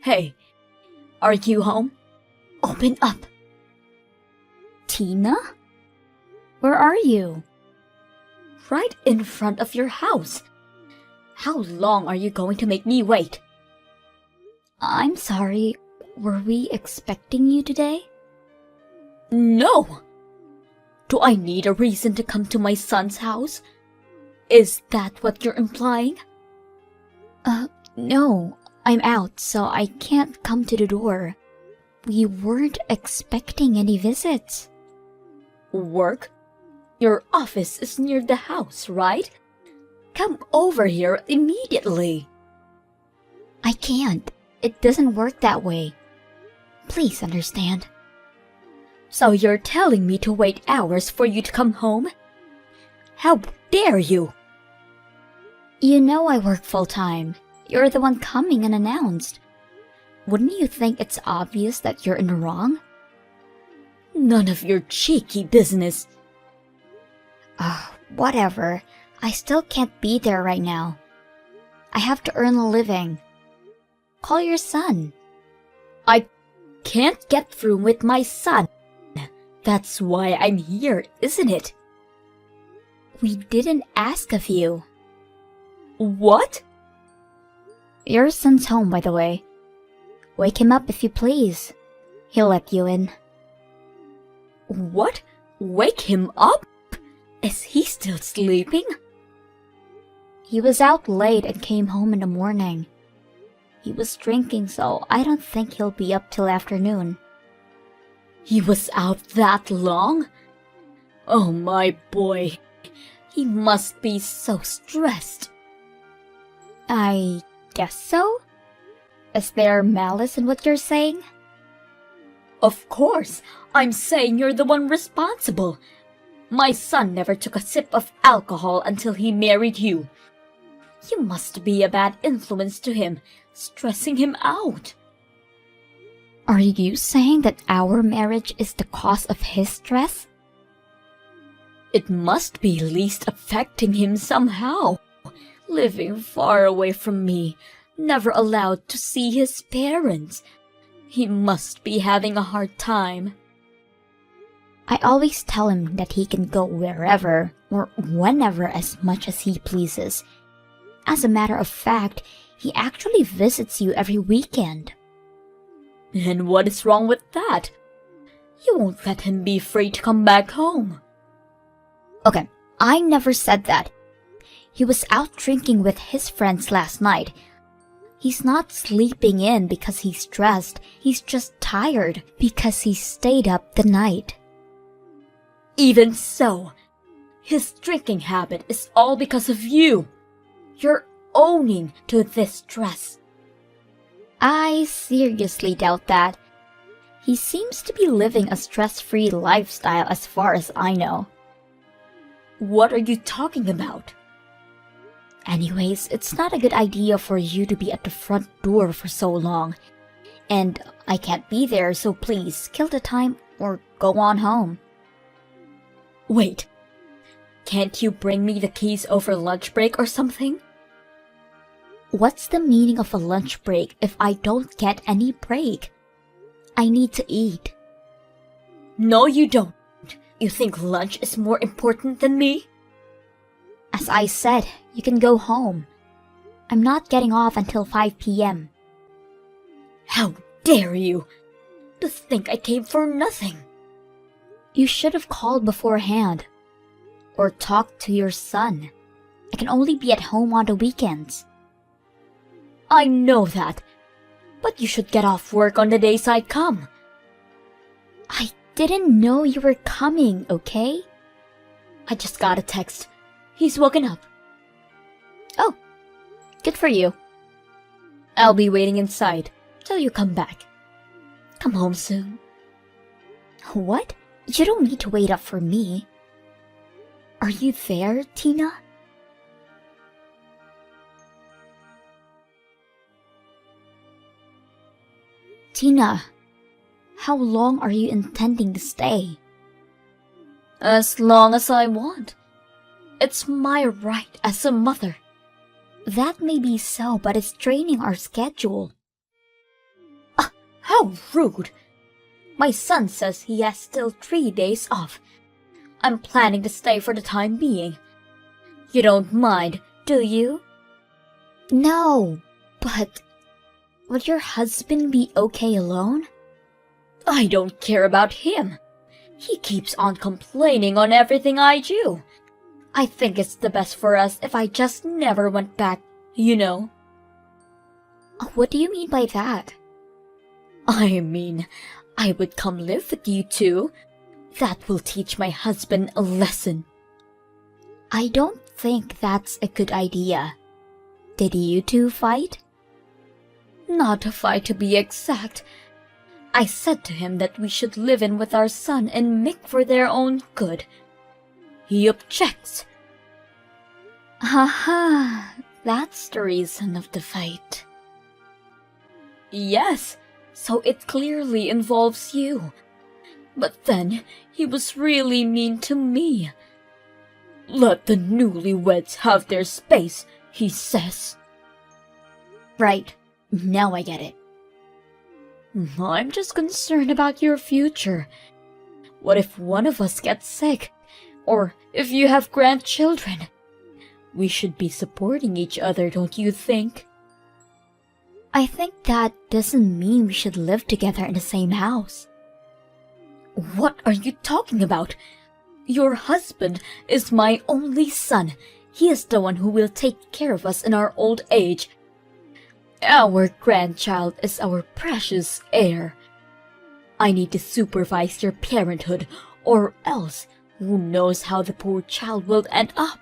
Hey, are you home? Open up. Tina? Where are you? Right in front of your house. How long are you going to make me wait? I'm sorry, were we expecting you today? No! Do I need a reason to come to my son's house? Is that what you're implying? No, I'm out, so I can't come to the door. We weren't expecting any visits. Work? Your office is near the house, right? Come over here immediately. I can't. It doesn't work that way. Please understand. So you're telling me to wait hours for you to come home? How dare you! You know I work full-time. You're the one coming unannounced. Wouldn't you think it's obvious that you're in the wrong? None of your cheeky business. Whatever. I still can't be there right now. I have to earn a living. Call your son. I can't get through with my son. That's why I'm here, isn't it? We didn't ask of you. What? Your son's home, by the way. Wake him up if you please. He'll let you in. What? Wake him up? Is he still sleeping? He was out late and came home in the morning. He was drinking, so I don't think he'll be up till afternoon. He was out that long? Oh, my boy. He must be so stressed. I guess so? Is there malice in what you're saying? Of course. I'm saying you're the one responsible. My son never took a sip of alcohol until he married you. You must be a bad influence to him, stressing him out. Are you saying that our marriage is the cause of his stress? It must be least affecting him somehow. Living far away from me, never allowed to see his parents. He must be having a hard time. I always tell him that he can go wherever or whenever as much as he pleases. As a matter of fact, he actually visits you every weekend. And what is wrong with that? You won't let him be free to come back home. Okay, I never said that. He was out drinking with his friends last night. He's not sleeping in because he's stressed. He's just tired because he stayed up the night. Even so, his drinking habit is all because of you. You're owning to this stress. I seriously doubt that. He seems to be living a stress-free lifestyle as far as I know. What are you talking about? Anyways, it's not a good idea for you to be at the front door for so long. And I can't be there, so please, kill the time or go on home. Wait, can't you bring me the keys over lunch break or something? What's the meaning of a lunch break if I don't get any break? I need to eat. No, you don't. You think lunch is more important than me? As I said, you can go home. I'm not getting off until 5 p.m. How dare you! To think I came for nothing. You should have called beforehand. Or talked to your son. I can only be at home on the weekends. I know that. But you should get off work on the days I come. I didn't know you were coming, okay? I just got a text. He's woken up. Oh, good for you. I'll be waiting inside till you come back. Come home soon. What? You don't need to wait up for me. Are you there, Tina? Tina, how long are you intending to stay? As long as I want. It's my right as a mother. That may be so, but it's draining our schedule. How rude! My son says he has still 3 days off. I'm planning to stay for the time being. You don't mind, do you? No, but would your husband be okay alone? I don't care about him. He keeps on complaining on everything I do. I think it's the best for us if I just never went back, you know. What do you mean by that? I mean, I would come live with you two. That will teach my husband a lesson. I don't think that's a good idea. Did you two fight? Not a fight to be exact. I said to him that we should live in with our son and make for their own good. He objects. Haha, that's the reason of the fight. Yes, so it clearly involves you. But then, he was really mean to me. Let the newlyweds have their space, he says. Right, now I get it. I'm just concerned about your future. What if one of us gets sick? Or if you have grandchildren? We should be supporting each other, don't you think? I think that doesn't mean we should live together in the same house. What are you talking about? Your husband is my only son. He is the one who will take care of us in our old age. Our grandchild is our precious heir. I need to supervise your parenthood, or else who knows how the poor child will end up.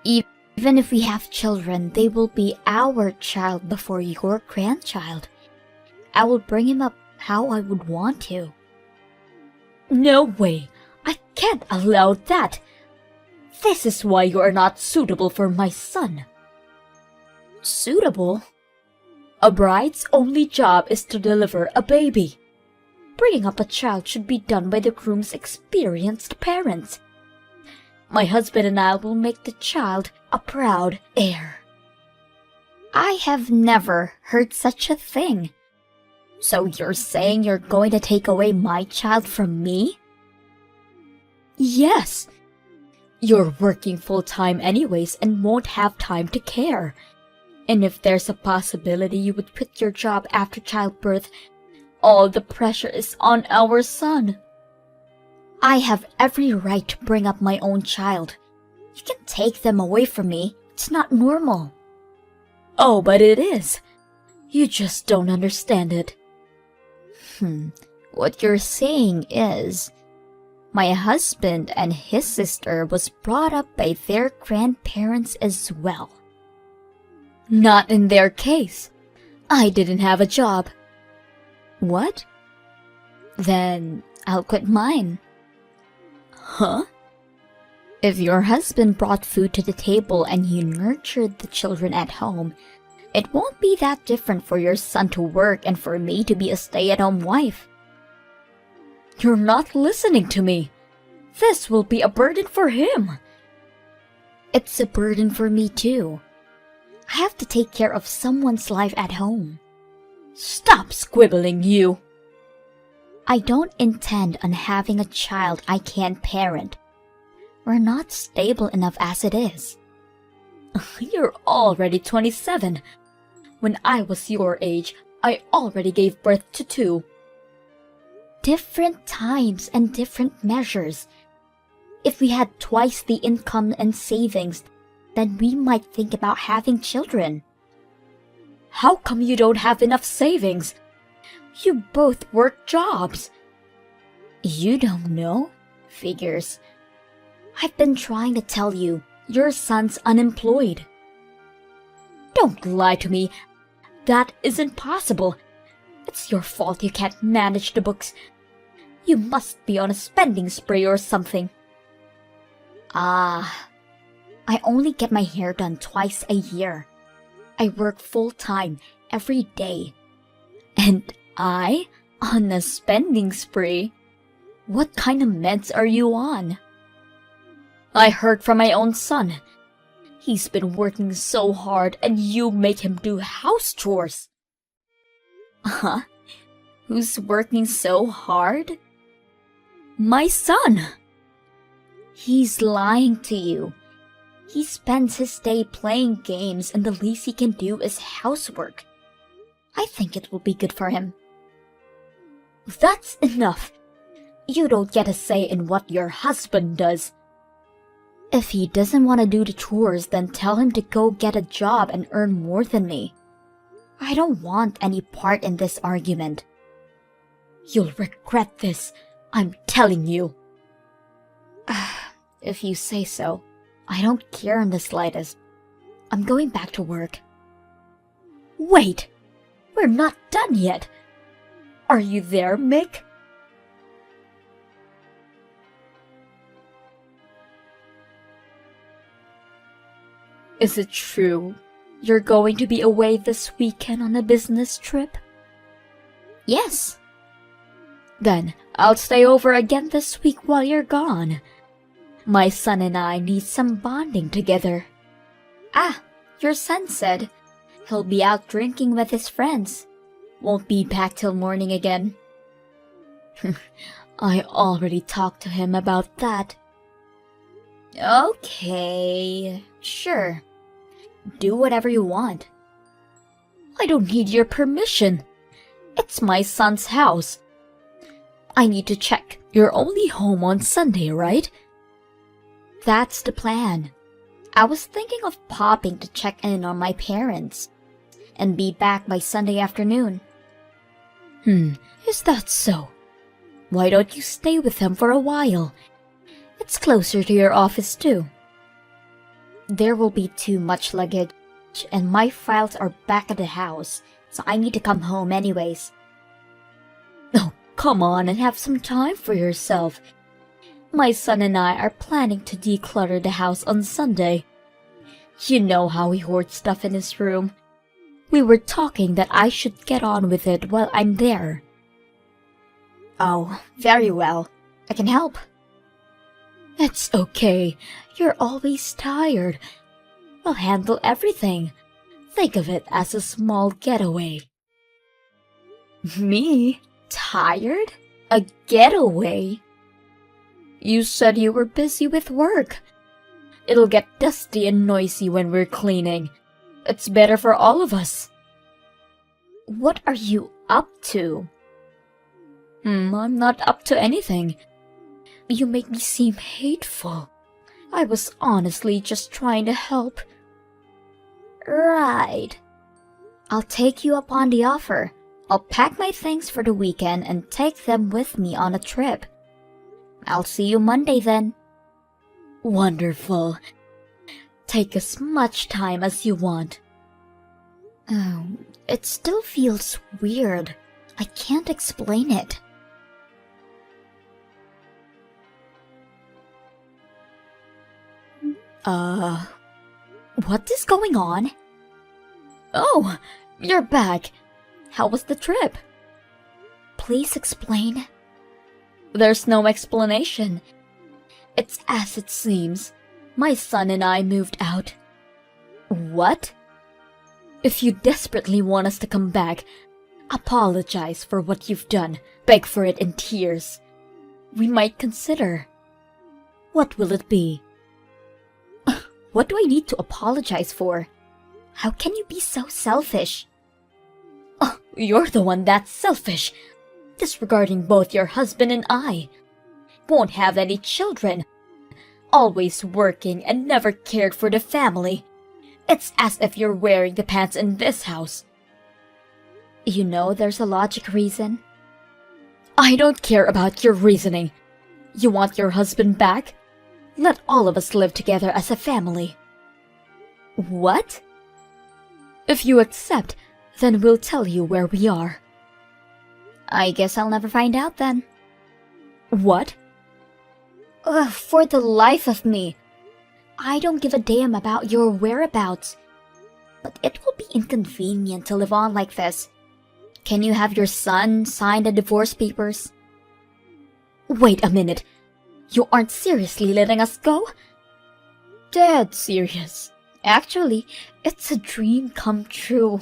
Even if we have children, they will be our child before your grandchild. I will bring him up how I would want to. No way! I can't allow that! This is why you are not suitable for my son. Suitable? A bride's only job is to deliver a baby. Bringing up a child should be done by the groom's experienced parents. My husband and I will make the child a proud heir. I have never heard such a thing. So you're saying you're going to take away my child from me? Yes. You're working full-time anyways and won't have time to care. And if there's a possibility you would quit your job after childbirth, all the pressure is on our son. I have every right to bring up my own child. You can take them away from me. It's not normal. Oh, but it is. You just don't understand it. What you're saying is, my husband and his sister was brought up by their grandparents as well. Not in their case. I didn't have a job. What? Then I'll quit mine. Huh? If your husband brought food to the table and you nurtured the children at home, it won't be that different for your son to work and for me to be a stay-at-home wife. You're not listening to me. This will be a burden for him. It's a burden for me too. I have to take care of someone's life at home. Stop squibbling, you. I don't intend on having a child I can't parent. We're not stable enough as it is. You're already 27. When I was your age, I already gave birth to 2. Different times and different measures. If we had twice the income and savings, then we might think about having children. How come you don't have enough savings? You both work jobs. You don't know? Figures. I've been trying to tell you, your son's unemployed. Don't lie to me. That isn't possible. It's your fault you can't manage the books. You must be on a spending spree or something. I only get my hair done twice a year. I work full-time every day. And I? On a spending spree? What kind of meds are you on? I heard from my own son. He's been working so hard and you make him do house chores. Huh? Who's working so hard? My son! He's lying to you. He spends his day playing games and the least he can do is housework. I think it will be good for him. That's enough. You don't get a say in what your husband does. If he doesn't want to do the chores, then tell him to go get a job and earn more than me. I don't want any part in this argument. You'll regret this, I'm telling you. If you say so. I don't care in the slightest. I'm going back to work. Wait! We're not done yet. Are you there, Mick? Is it true you're going to be away this weekend on a business trip? Yes. Then I'll stay over again this week while you're gone. My son and I need some bonding together. Your son said he'll be out drinking with his friends. Won't be back till morning again. I already talked to him about that. Okay, sure. Do whatever you want. I don't need your permission. It's my son's house. I need to check. You're only home on Sunday, right? That's the plan. I was thinking of popping to check in on my parents and be back by Sunday afternoon. Is that so? Why don't you stay with them for a while? It's closer to your office too. There will be too much luggage, and my files are back at the house, so I need to come home anyways. Oh, come on and have some time for yourself. My son and I are planning to declutter the house on Sunday. You know how he hoards stuff in his room. We were talking that I should get on with it while I'm there. Oh, very well. I can help. It's okay. You're always tired. I'll handle everything. Think of it as a small getaway. Me? Tired? A getaway? You said you were busy with work. It'll get dusty and noisy when we're cleaning. It's better for all of us. What are you up to? I'm not up to anything. You make me seem hateful. I was honestly just trying to help. Right. I'll take you up on the offer. I'll pack my things for the weekend and take them with me on a trip. I'll see you Monday then. Wonderful. Take as much time as you want. Oh, it still feels weird. I can't explain it. What is going on? Oh, you're back. How was the trip? Please explain. There's no explanation. It's as it seems. My son and I moved out. What? If you desperately want us to come back, apologize for what you've done. Beg for it in tears. We might consider. What will it be? What do I need to apologize for? How can you be so selfish? Oh, you're the one that's selfish. Disregarding both your husband and I. Won't have any children. Always working and never cared for the family. It's as if you're wearing the pants in this house. You know there's a logic reason. I don't care about your reasoning. You want your husband back? Let all of us live together as a family. What? If you accept, then we'll tell you where we are. I guess I'll never find out then. What? For the life of me. I don't give a damn about your whereabouts. But it will be inconvenient to live on like this. Can you have your son sign the divorce papers? Wait a minute. You aren't seriously letting us go? Dead serious. Actually, it's a dream come true.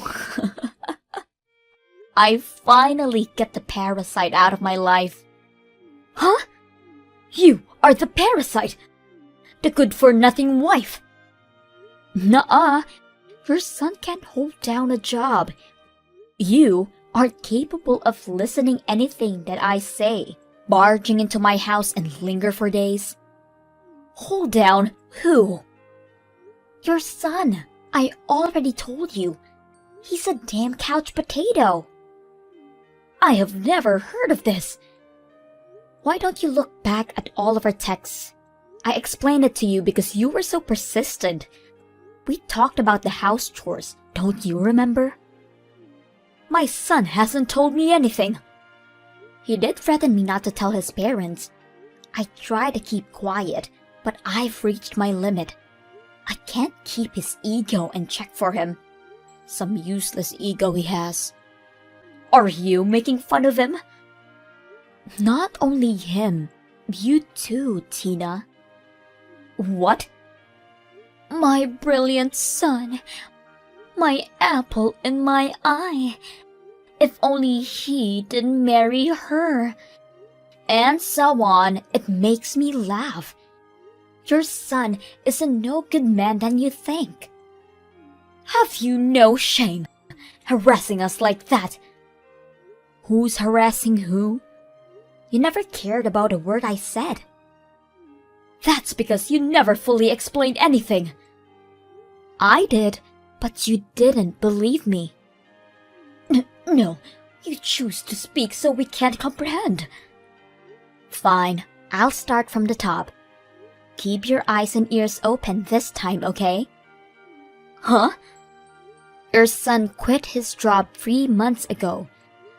I finally get the parasite out of my life. Huh? You are the parasite! The good-for-nothing wife! Nuh-uh. Your son can't hold down a job. You aren't capable of listening anything that I say, barging into my house and linger for days. Hold down who? Your son. I already told you. He's a damn couch potato. I have never heard of this. Why don't you look back at all of our texts? I explained it to you because you were so persistent. We talked about the house chores, don't you remember? My son hasn't told me anything. He did threaten me not to tell his parents. I try to keep quiet, but I've reached my limit. I can't keep his ego in check for him. Some useless ego he has. Are you making fun of him? Not only him, you too, Tina. What? My brilliant son. My apple in my eye. If only he didn't marry her. And so on. It makes me laugh. Your son is a no good man than you think. Have you no shame? Harassing us like that. Who's harassing who? You never cared about a word I said. That's because you never fully explained anything. I did, but you didn't believe me. No, you choose to speak so we can't comprehend. Fine, I'll start from the top. Keep your eyes and ears open this time, okay? Huh? Your son quit his job 3 months ago.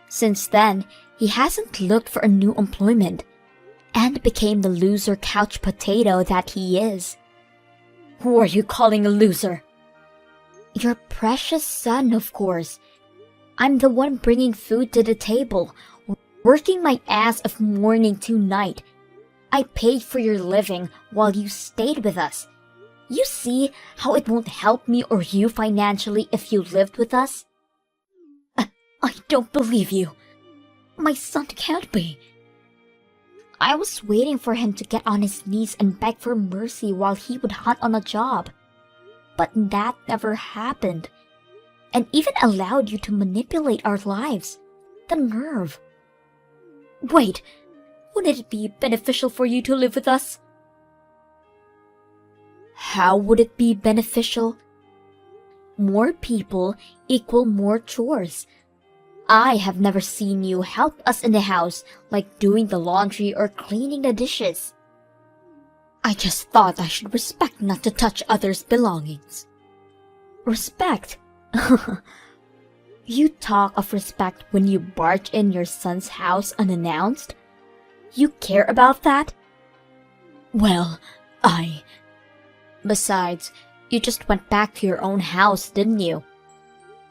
Since then, he hasn't looked for a new employment and became the loser couch potato that he is. Who are you calling a loser? Your precious son, of course. I'm the one bringing food to the table, working my ass off morning to night. I paid for your living while you stayed with us. You see how it won't help me or you financially if you lived with us? I don't believe you. My son can't be. I was waiting for him to get on his knees and beg for mercy while he would hunt on a job. But that never happened. And even allowed you to manipulate our lives. The nerve. Wait, wouldn't it be beneficial for you to live with us? How would it be beneficial? More people equal more chores. I have never seen you help us in the house, like doing the laundry or cleaning the dishes. I just thought I should respect not to touch others' belongings. Respect? You talk of respect when you barge in your son's house unannounced? You care about that? Well, Besides, you just went back to your own house, didn't you?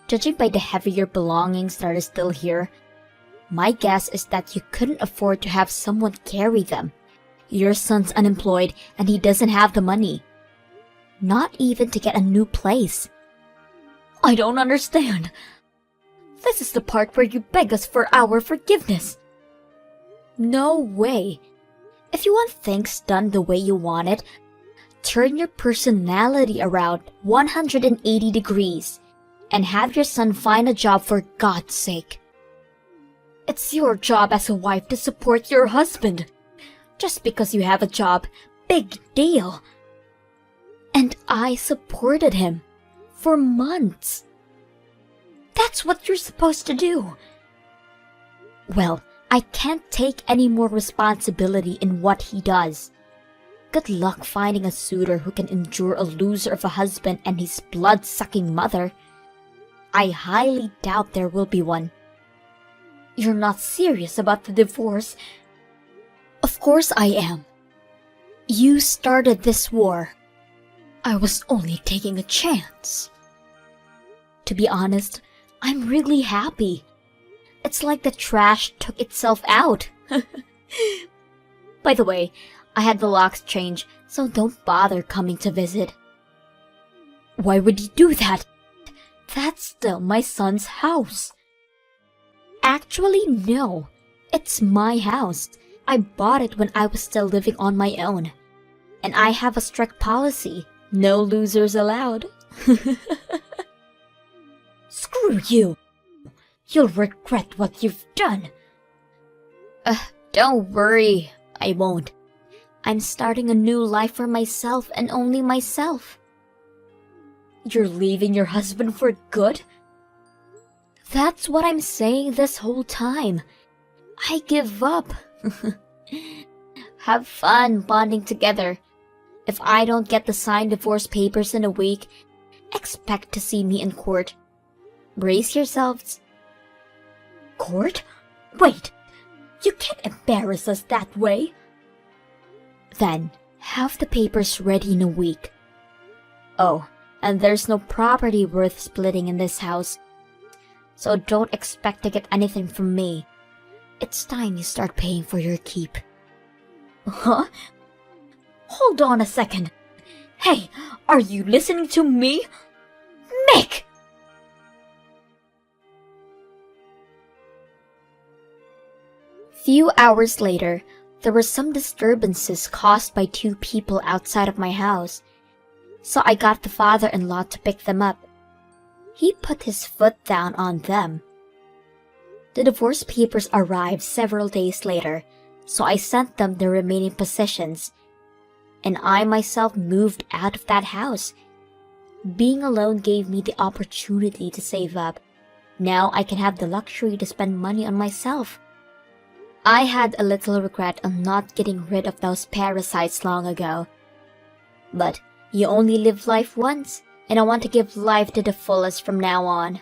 Judging by the heavier belongings that are still here, my guess is that you couldn't afford to have someone carry them. Your son's unemployed and he doesn't have the money. Not even to get a new place. I don't understand. This is the part where you beg us for our forgiveness. No way. If you want things done the way you want it, turn your personality around 180 degrees and have your son find a job for God's sake. It's your job as a wife to support your husband. Just because you have a job, big deal. And I supported him for months. That's what you're supposed to do. Well, I can't take any more responsibility in what he does. Good luck finding a suitor who can endure a loser of a husband and his blood-sucking mother. I highly doubt there will be one. You're not serious about the divorce? Of course I am. You started this war. I was only taking a chance. To be honest, I'm really happy. It's like the trash took itself out. By the way, I had the locks changed, so don't bother coming to visit. Why would you do that? That's still my son's house. Actually, no. It's my house. I bought it when I was still living on my own. And I have a strict policy. No losers allowed. Screw you! You'll regret what you've done. Don't worry. I won't. I'm starting a new life for myself and only myself. You're leaving your husband for good? That's what I'm saying this whole time. I give up. Have fun bonding together. If I don't get the signed divorce papers in a week, expect to see me in court. Brace yourselves. Court? Wait! You can't embarrass us that way. Then, have the papers ready in a week. Oh, and there's no property worth splitting in this house. So don't expect to get anything from me. It's time you start paying for your keep. Huh? Hold on a second. Hey, are you listening to me? Mick! Few hours later, there were some disturbances caused by two people outside of my house. So I got the father-in-law to pick them up. He put his foot down on them. The divorce papers arrived several days later, so I sent them the remaining possessions. And I myself moved out of that house. Being alone gave me the opportunity to save up. Now I can have the luxury to spend money on myself. I had a little regret on not getting rid of those parasites long ago. But you only live life once, and I want to give life to the fullest from now on.